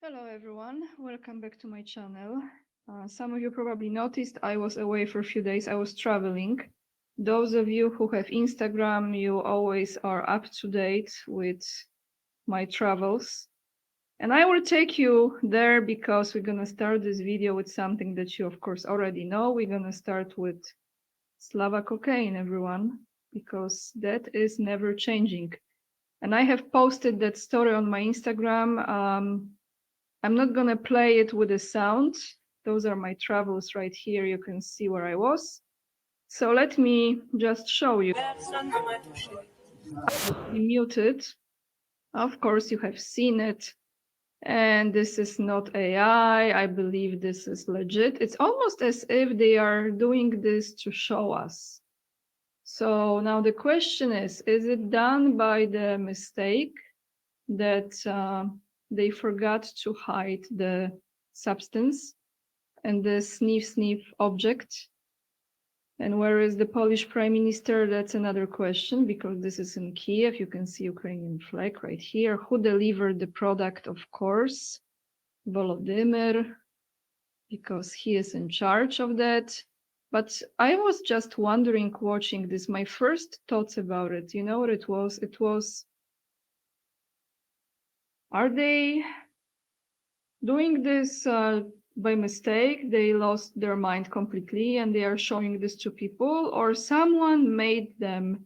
Hello everyone, welcome back to my channel. Some of you probably noticed I was away for a few days, I was traveling. Those of you who have Instagram, you always are up to date with my travels. And I will take you there because we're gonna start this video with something that you of course already know. We're gonna start with Slava cocaine, everyone, because that is never changing. And I have posted that story on my Instagram. I'm not gonna play it with the sound. Those are my travels right here. You can see where I was. So let me just show you. Be muted. Of course, you have seen it. And this is not AI. I believe this is legit. It's almost as if they are doing this to show us. So now the question is it done by the mistake that they forgot to hide the substance and the sniff object? And where is the Polish Prime Minister? That's another question, because this is in Kiev. You can see Ukrainian flag right here. Who delivered the product? Of course, Volodymyr, because he is in charge of that. But I was just wondering, watching this, my first thoughts about it, you know what it was? It was, are they doing this by mistake? They lost their mind completely and they are showing this to people, or someone made them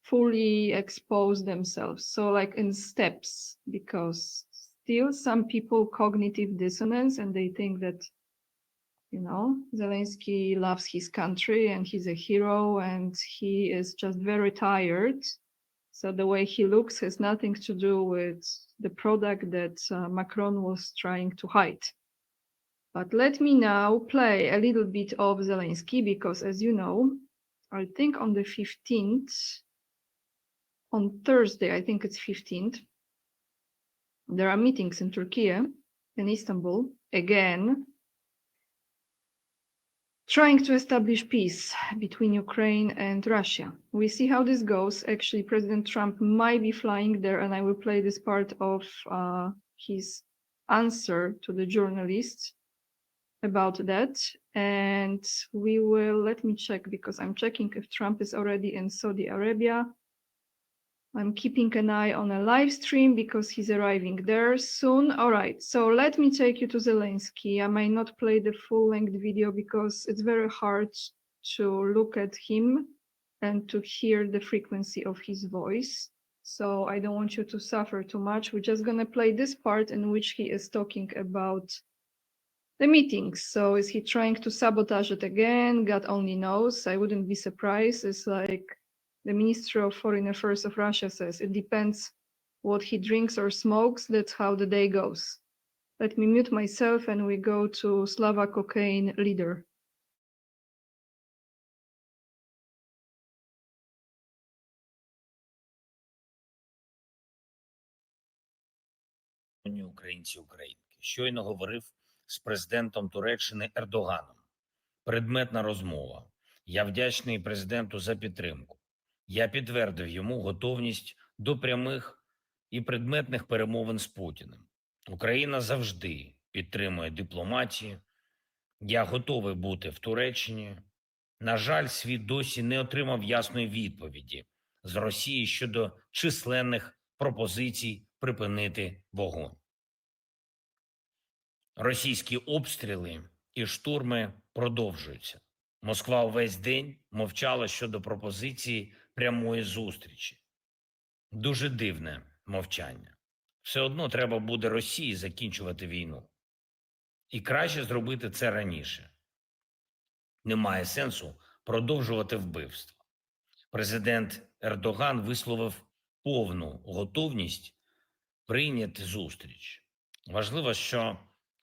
fully expose themselves, so like in steps, because still some people cognitive dissonance and they think that, you know, Zelensky loves his country and he's a hero and he is just very tired. So the way he looks has nothing to do with the product that Macron was trying to hide. But let me now play a little bit of Zelensky, because as you know, I think on the 15th, on Thursday, I think it's 15th, there are meetings in Turkiye, in Istanbul, again, trying to establish peace between Ukraine and Russia. We see how this goes. Actually, President Trump might be flying there, and I will play this part of his answer to the journalists about that. And we will, let me check, because I'm checking if Trump is already in Saudi Arabia. I'm keeping an eye on a live stream because he's arriving there soon. All right, so let me take you to Zelensky. I might not play the full-length video because it's very hard to look at him and to hear the frequency of his voice. So I don't want you to suffer too much. We're just gonna play this part in which he is talking about the meetings. So is he trying to sabotage it again? God only knows. I wouldn't be surprised. It's like the Minister of Foreign Affairs of Russia says, it depends what he drinks or smokes. That's how the day goes. Let me mute myself and we go to Slava cocaine leader. Українці, українки, щойно говорив з президентом Туреччини Ердоганом. Предметна розмова. Я вдячний президенту за підтримку. Я підтвердив йому готовність до прямих і предметних перемовин з Путіним. Україна завжди підтримує дипломатію. Я готовий бути в Туреччині. На жаль, світ досі не отримав ясної відповіді з Росії щодо численних пропозицій припинити вогонь. Російські обстріли і штурми продовжуються. Москва увесь день мовчала щодо пропозиції прямої зустрічі. Дуже дивне мовчання. Все одно треба буде Росії закінчувати війну. І краще зробити це раніше. Немає сенсу продовжувати вбивство. Президент Ердоган висловив повну готовність прийняти зустріч. Важливо, що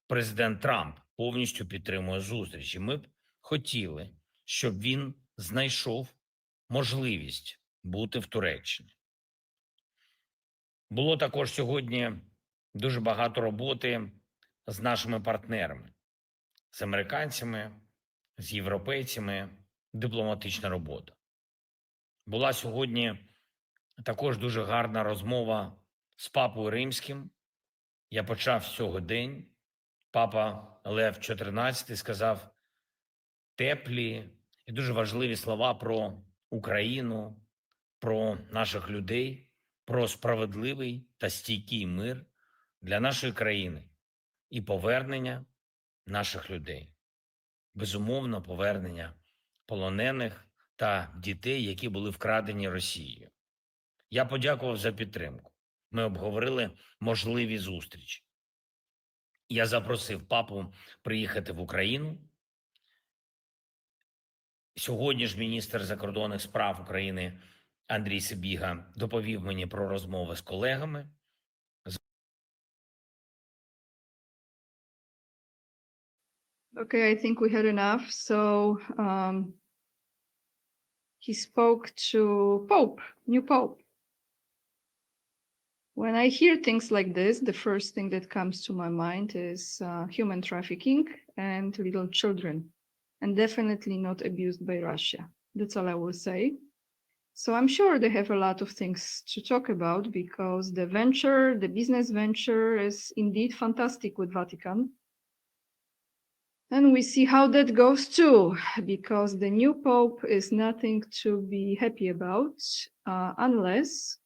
президент Трамп повністю підтримує зустріч. І ми б хотіли, щоб він знайшов можливість бути в Туреччині. Було також сьогодні дуже багато роботи з нашими партнерами, з американцями, з європейцями, дипломатична робота. Була сьогодні також дуже гарна розмова з Папою Римським. Я почав з цього день. Папа Лев XIV сказав теплі і дуже важливі слова про Україну, про наших людей, про справедливий та стійкий мир для нашої країни і повернення наших людей. Безумовно, повернення полонених та дітей, які були вкрадені Росією. Я подякував за підтримку. Ми обговорили можливі зустрічі. Я запросив папу приїхати в Україну. Сьогодні ж міністр закордонних справ України Андрій Сибіга доповів мені про розмови з колегами. Okay, I think we had enough. So he spoke to Pope, new Pope. When I hear things like this, the first thing that comes to my mind is human trafficking and little children, and definitely not abused by Russia. That's all I will say. So I'm sure they have a lot of things to talk about because the business venture is indeed fantastic with Vatican. And we see how that goes too, because the new Pope is nothing to be happy about unless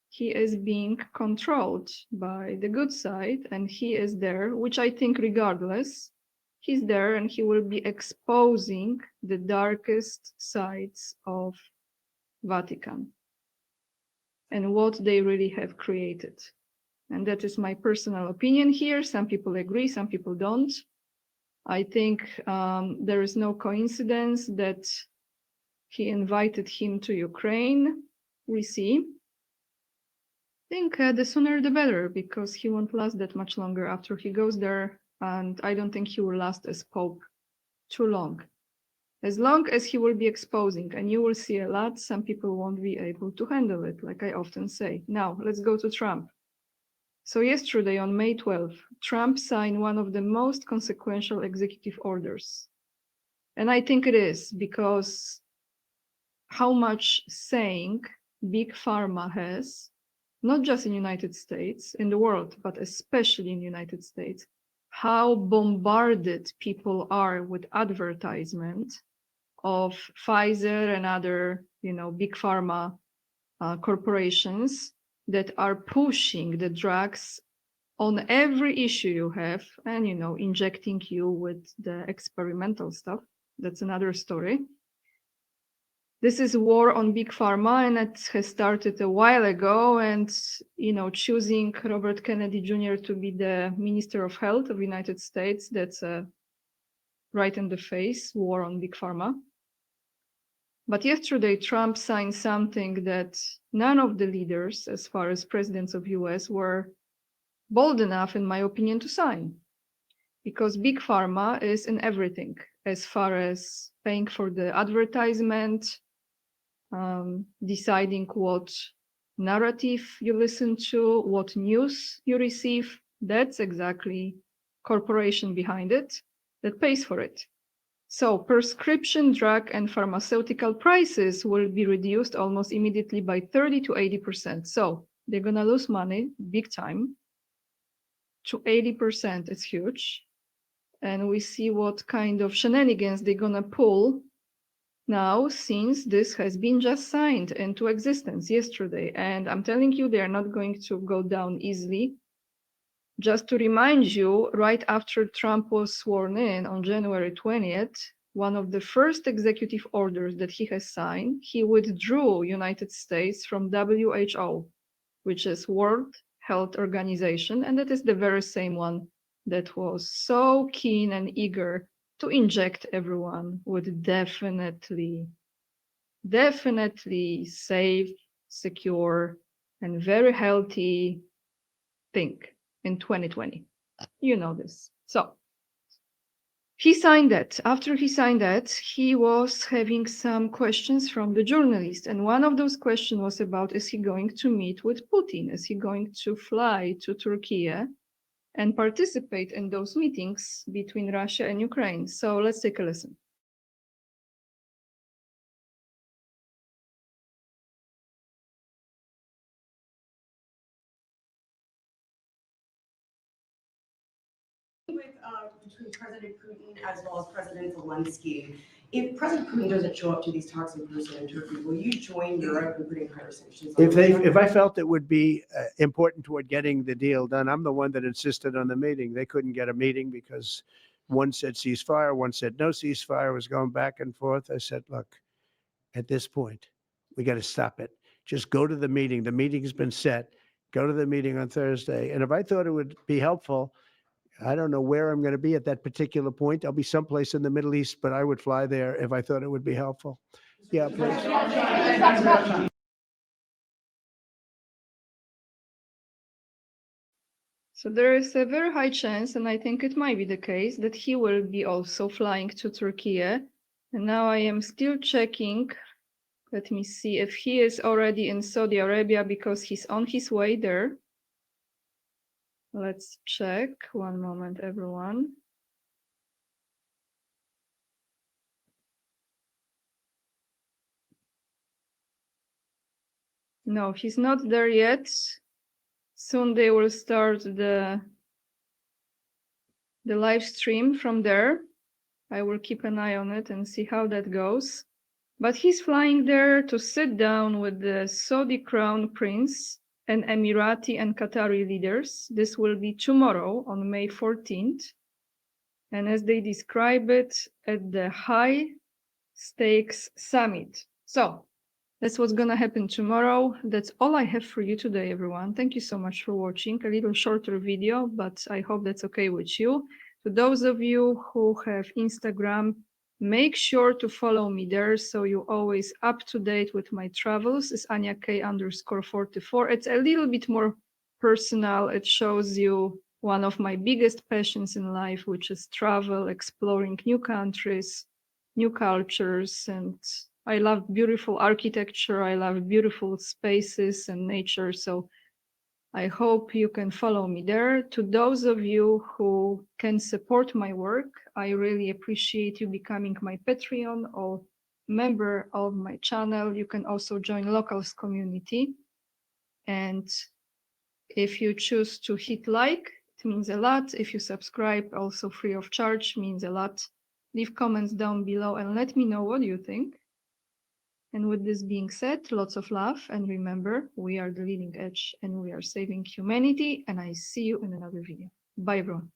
he is being controlled by the good side, and he is there, which I think regardless, he's there and he will be exposing the darkest sides of Vatican and what they really have created. And that is my personal opinion here. Some people agree, some people don't. I think there is no coincidence that he invited him to Ukraine. We see. I think the sooner the better, because he won't last that much longer after he goes there, and I don't think he will last as Pope too long. As long as he will be exposing, and you will see a lot, some people won't be able to handle it, like I often say. Now, let's go to Trump. So yesterday, on May 12th, Trump signed one of the most consequential executive orders. And I think it is because how much saying big pharma has, not just in the United States, in the world, but especially in the United States, how bombarded people are with advertisement of Pfizer and other, big pharma corporations that are pushing the drugs on every issue you have and, injecting you with the experimental stuff. That's another story. This is war on big pharma, and it has started a while ago. And, choosing Robert Kennedy Jr. to be the Minister of Health of the United States, that's a right in the face war on big pharma. But yesterday, Trump signed something that none of the leaders, as far as presidents of US, were bold enough, in my opinion, to sign. Because big pharma is in everything, as far as paying for the advertisement, deciding what narrative you listen to, what news you receive. That's exactly corporation behind it that pays for it. So prescription drug and pharmaceutical prices will be reduced almost immediately by 30 to 80%. So they're going to lose money big time. To 80%, it's huge. And we see what kind of shenanigans they're going to pull now, since this has been just signed into existence yesterday. And I'm telling you, they are not going to go down easily. Just to remind you, right after Trump was sworn in on January 20th, one of the first executive orders that he has signed, he withdrew United States from WHO, which is World Health Organization, and that is the very same one that was so keen and eager to inject everyone with definitely safe, secure, and very healthy thing in 2020. You know this. So he signed that. After he signed that, he was having some questions from the journalists. And one of those questions was about, is he going to meet with Putin? Is he going to fly to Turkiye and participate in those meetings between Russia and Ukraine? So let's take a listen. between President Putin as well as President Zelensky. If President Putin doesn't show up to these talks in person in Turkey, will you join Europe in putting higher sanctions on Russia? If I felt it would be important toward getting the deal done, I'm the one that insisted on the meeting. They couldn't get a meeting because one said ceasefire, one said no ceasefire. It was going back and forth. I said, look, at this point, we got to stop it. Just go to the meeting. The meeting's been set. Go to the meeting on Thursday. And if I thought it would be helpful, I don't know where I'm going to be at that particular point. I'll be someplace in the Middle East, but I would fly there if I thought it would be helpful. Yeah, please. So there is a very high chance, and I think it might be the case, that he will be also flying to Turkiye. And now I am still checking. Let me see if he is already in Saudi Arabia, because he's on his way there. Let's check. One moment, everyone. No, he's not there yet. Soon they will start the live stream from there. I will keep an eye on it and see how that goes. But he's flying there to sit down with the Saudi Crown Prince and Emirati and Qatari leaders. This will be tomorrow on May 14th. And as they describe it, at the high stakes summit. So that's what's gonna happen tomorrow. That's all I have for you today, everyone. Thank you so much for watching. A little shorter video, but I hope that's okay with you. To those of you who have Instagram, make sure to follow me there so you're always up to date with my travels. It's Ania_K_44. It's a little bit more personal. It shows you one of my biggest passions in life, which is travel, exploring new countries, new cultures, and I love beautiful architecture. I love beautiful spaces and nature. So I hope you can follow me there. To those of you who can support my work, I really appreciate you becoming my Patreon or member of my channel. You can also join Locals community. And if you choose to hit like, it means a lot. If you subscribe, also free of charge, means a lot. Leave comments down below and let me know what you think. And with this being said, lots of love. And remember, we are the leading edge and we are saving humanity. And I see you in another video. Bye, everyone.